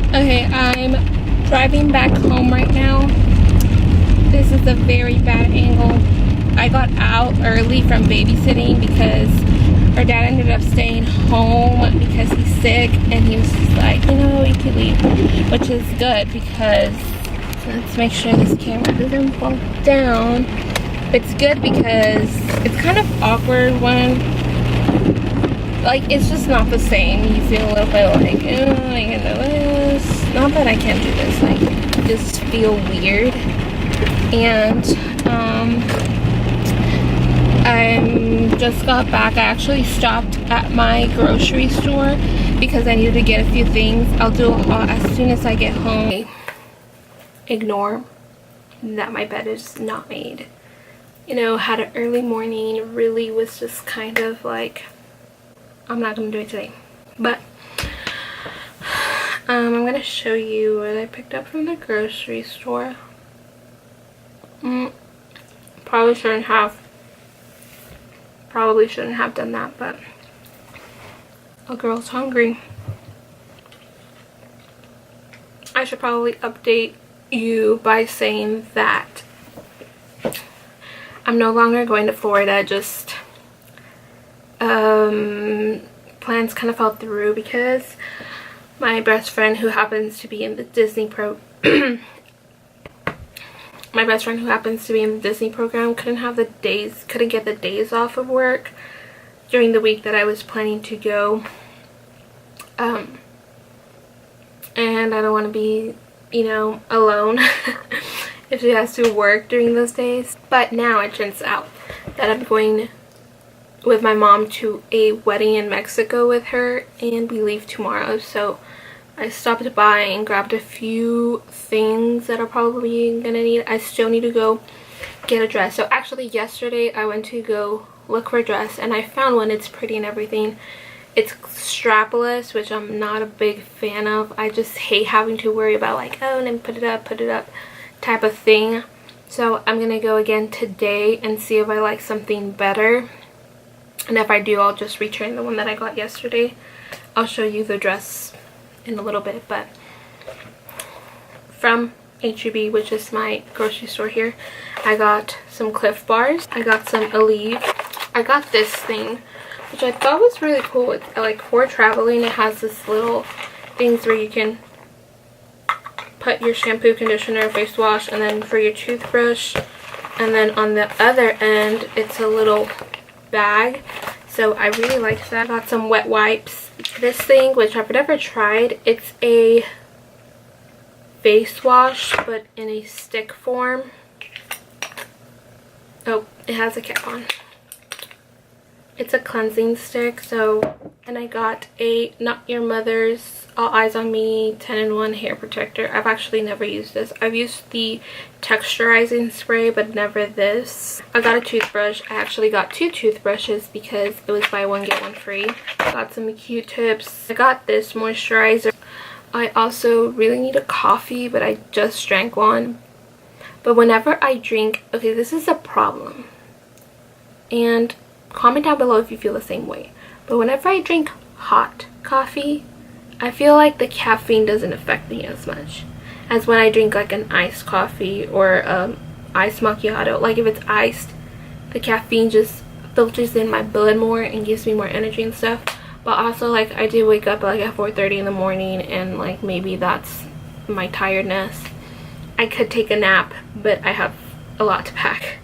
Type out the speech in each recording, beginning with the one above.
Okay, I'm driving back home right now. This is a very bad angle. I got out early from babysitting because her dad ended up staying home because he's sick, and he was just like, you know, you can leave, which is good because let's make sure this camera doesn't fall down. It's good because it's kind of awkward when, like, it's just not the same. You feel a little bit like, oh, I can do this. Not that I can't do this, like, just feel weird. And I just got back. I actually stopped at my grocery store because I needed to get a few things. I'll do a haul as soon as I get home. Ignore that my bed is not made. You know, had an early morning, really was just kind of like, I'm not gonna do it today. But I'm gonna show you what I picked up from the grocery store. Probably shouldn't have done that, but a girl's hungry. I should probably update you by saying that I'm no longer going to Florida. Just plans kind of fell through because my best friend who happens to be in the Disney program couldn't get the days off of work during the week that I was planning to go. And I don't want to be, you know, alone if she has to work during those days. But now it turns out that I'm going with my mom to a wedding in Mexico with her, and we leave tomorrow. So I stopped by and grabbed a few things that are probably gonna need. I still need to go get a dress. So actually yesterday I went to go look for a dress and I found one. It's pretty and everything. It's strapless, which I'm not a big fan of. I just hate having to worry about like, oh, and then put it up type of thing. So I'm gonna go again today and see if I like something better. And if I do, I'll just return the one that I got yesterday. I'll show you the dress in a little bit. But from H-E-B, which is my grocery store here, I got some Cliff Bars. I got some Aleve. I got this thing, which I thought was really cool. It's like for traveling. It has this little things where you can put your shampoo, conditioner, face wash, and then for your toothbrush. And then on the other end, it's a little bag. So I really like that. I got some wet wipes. This thing, which I've never tried, it's a face wash, but in a stick form. Oh, it has a cap on. It's a cleansing stick. And I got a Not Your Mother's All Eyes on Me 10-in-1 hair protector. I've actually never used this. I've used the texturizing spray, but never this. I got a toothbrush. I actually got 2 toothbrushes because it was buy one get one free. I got some Q-tips. I got this moisturizer. I also really need a coffee, but I just drank one. But whenever I drink, okay, this is a problem. And comment down below if you feel the same way. But whenever I drink hot coffee, I feel like the caffeine doesn't affect me as much as when I drink like an iced coffee or iced macchiato. Like if it's iced, the caffeine just filters in my blood more and gives me more energy and stuff. But also, like, I do wake up like at 4:30 in the morning, and like maybe that's my tiredness. I could take a nap, but I have a lot to pack.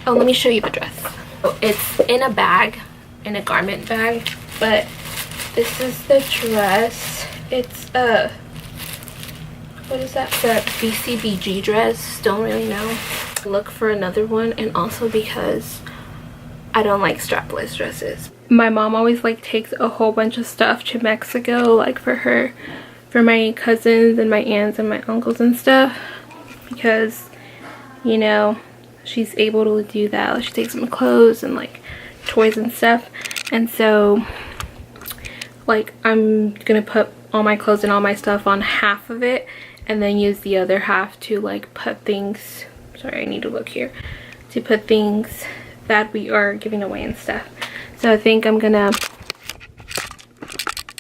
Oh, let me show you the dress. So it's in a bag, in a garment bag, but this is the dress. It's what is that? The BCBG dress. Don't really know. Look for another one, and also because I don't like strapless dresses. My mom always like takes a whole bunch of stuff to Mexico, like for my cousins and my aunts and my uncles and stuff, because, you know, she's able to do that. Like, she takes some clothes and like toys and stuff. And so like I'm gonna put all my clothes and all my stuff on half of it, and then use the other half to like put things, sorry, I need to look here, to put things that we are giving away and stuff. So I think I'm gonna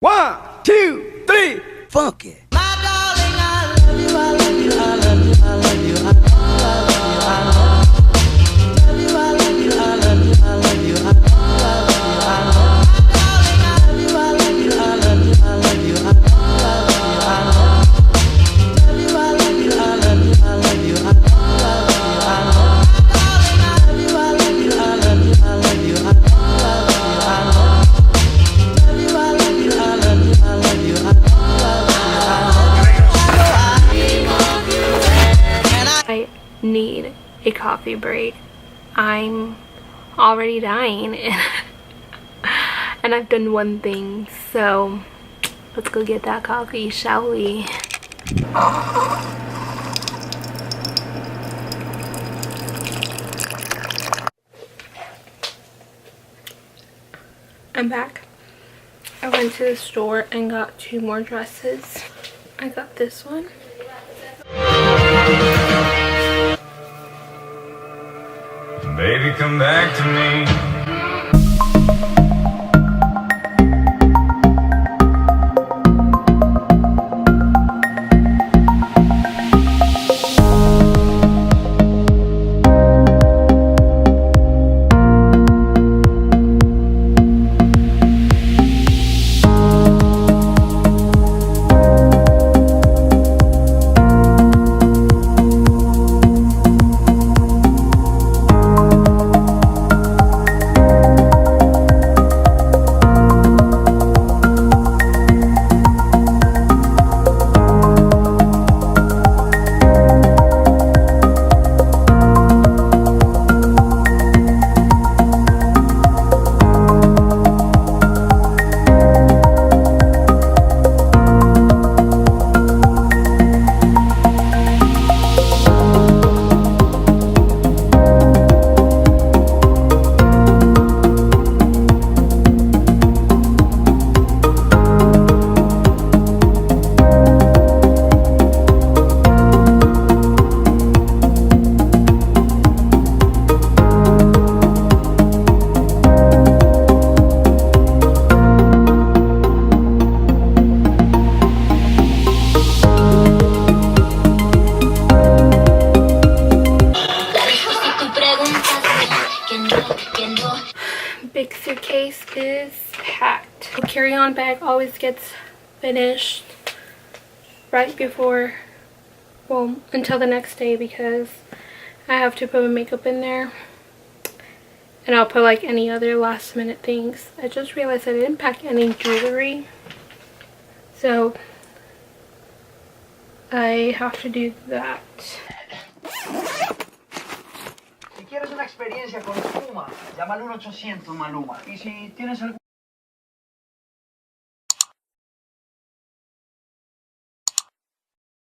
One, two, three, funky. I need a coffee break. I'm already dying and I've done one thing, so Let's go get that coffee, shall we? I'm back. I went to the store and got 2 more dresses. I got this one. Baby, come back to me. Big suitcase is packed. The carry-on bag always gets finished right before, well, until the next day, because I have to put my makeup in there. And I'll put like any other last minute things. I just realized I didn't pack any jewelry, so I have to do that. Si quieres una experiencia con espuma, llama al 1-800 Maluma. Y si tienes algún